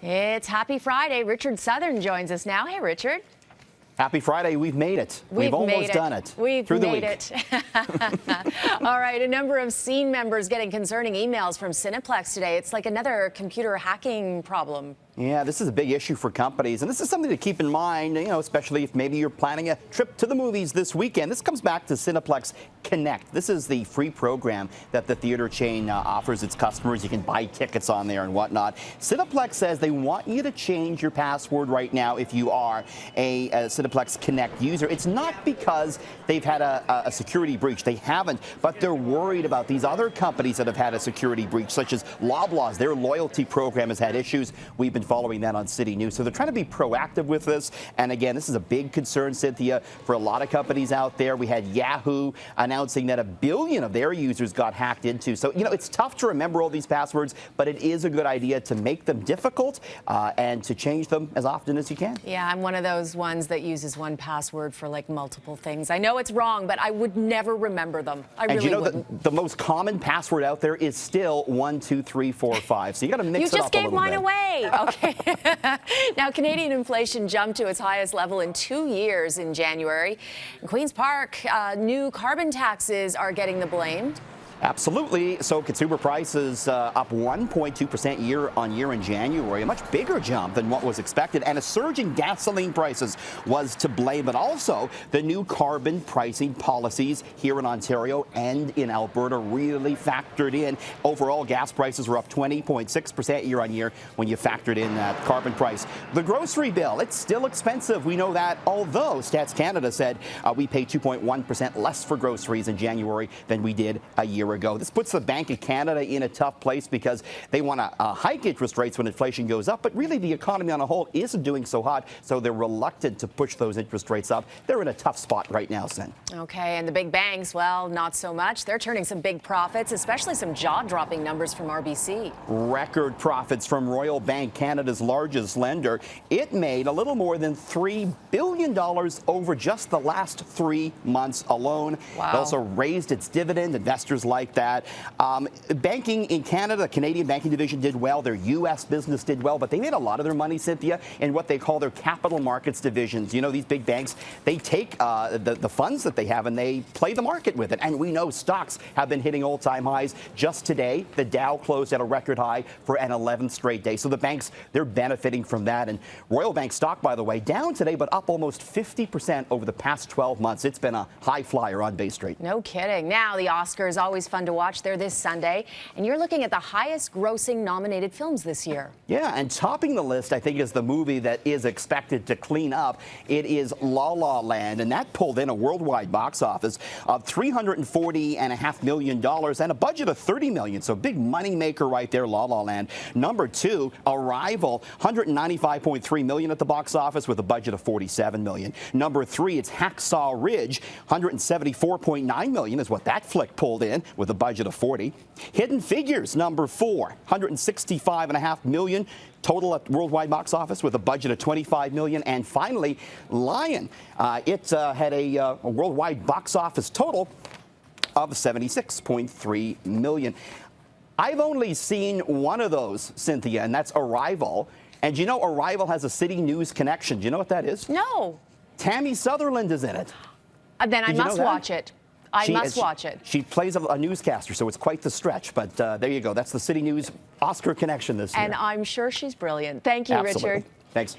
It's Happy Friday. Richard Southern joins us now. Hey, Richard. Happy Friday. We've made it. We've almost done it. We've made it. All right. A number of scene members getting concerning emails from Cineplex today. It's like another computer hacking problem. Yeah, this is a big issue for companies, and this is something to keep in mind, especially if maybe you're planning a trip to the movies this weekend. This comes back to Cineplex Connect. This is the free program that the theater chain offers its customers. You can buy tickets on there and whatnot. Cineplex says they want you to change your password right now if you are a Cineplex Connect user. It's not because they've had a security breach. They haven't, but they're worried about these other companies that have had a security breach, such as Loblaws. Their loyalty program has had issues. We've been following that on CityNews. So they're trying to be proactive with this. And again, this is a big concern, Cynthia, for a lot of companies out there. We had Yahoo announcing that 1 billion of their users got hacked into. So, it's tough to remember all these passwords, but it is a good idea to make them difficult and to change them as often as you can. Yeah, I'm one of those ones that uses one password for like multiple things. I know it's wrong, but I would never remember them. I really wouldn't. The most common password out there is still 1, 2, 3, 4, 5. So you got to mix it up a little bit. You just gave mine away. Okay. Now, Canadian inflation jumped to its highest level in 2 years in January. In Queen's Park, new carbon taxes are getting the blame. Absolutely. So consumer prices up 1.2% year on year in January, a much bigger jump than what was expected. And a surge in gasoline prices was to blame, but also the new carbon pricing policies here in Ontario and in Alberta really factored in. Overall, gas prices were up 20.6% year on year when you factored in that carbon price. The grocery bill, it's still expensive. We know that, although Stats Canada said we pay 2.1% less for groceries in January than we did a year ago. This puts the Bank of Canada in a tough place because they want to hike interest rates when inflation goes up, but really the economy on a whole isn't doing so hot, so they're reluctant to push those interest rates up. They're in a tough spot right now, Sin. Okay, and the big banks, well, not so much. They're turning some big profits, especially some jaw-dropping numbers from RBC. Record profits from Royal Bank, Canada's largest lender. It made a little more than $3 billion over just the last 3 months alone. Wow. It also raised its dividend. Investors like that. Banking in Canada, the Canadian banking division did well. Their U.S. business did well, but they made a lot of their money, Cynthia, in what they call their capital markets divisions. These big banks, they take the funds that they have and they play the market with it. And we know stocks have been hitting all-time highs. Just today, the Dow closed at a record high for an 11th straight day. So the banks, they're benefiting from that. And Royal Bank stock, by the way, down today, but up almost 50% over the past 12 months. It's been a high flyer on Bay Street. No kidding. Now, the Oscars, always fun to watch. They're this Sunday, and you're looking at the highest grossing nominated films this year. Yeah, and topping the list, I think, is the movie that is expected to clean up. It is La La Land, and that pulled in a worldwide box office of $340.5 million and a budget of $30 million. So big money maker right there, La La Land. Number 2, Arrival, $195.3 million at the box office with a budget of $47 million. Number 3, it's Hacksaw Ridge, $174.9 million is what that flick pulled in with a budget of 40. Hidden Figures, number 4, $165.5 million total at worldwide box office with a budget of $25 million. And finally, Lion, it had a worldwide box office total of $76.3 million. I've only seen one of those, Cynthia, and that's Arrival. And Arrival has a CityNews connection. Do you know what that is? No. Tammy Sutherland is in it. Then I must watch it. I must watch it. She plays a newscaster, so it's quite the stretch. But there you go. That's the CityNews Oscar connection this year. And I'm sure she's brilliant. Thank you, Absolutely. Richard. Thanks.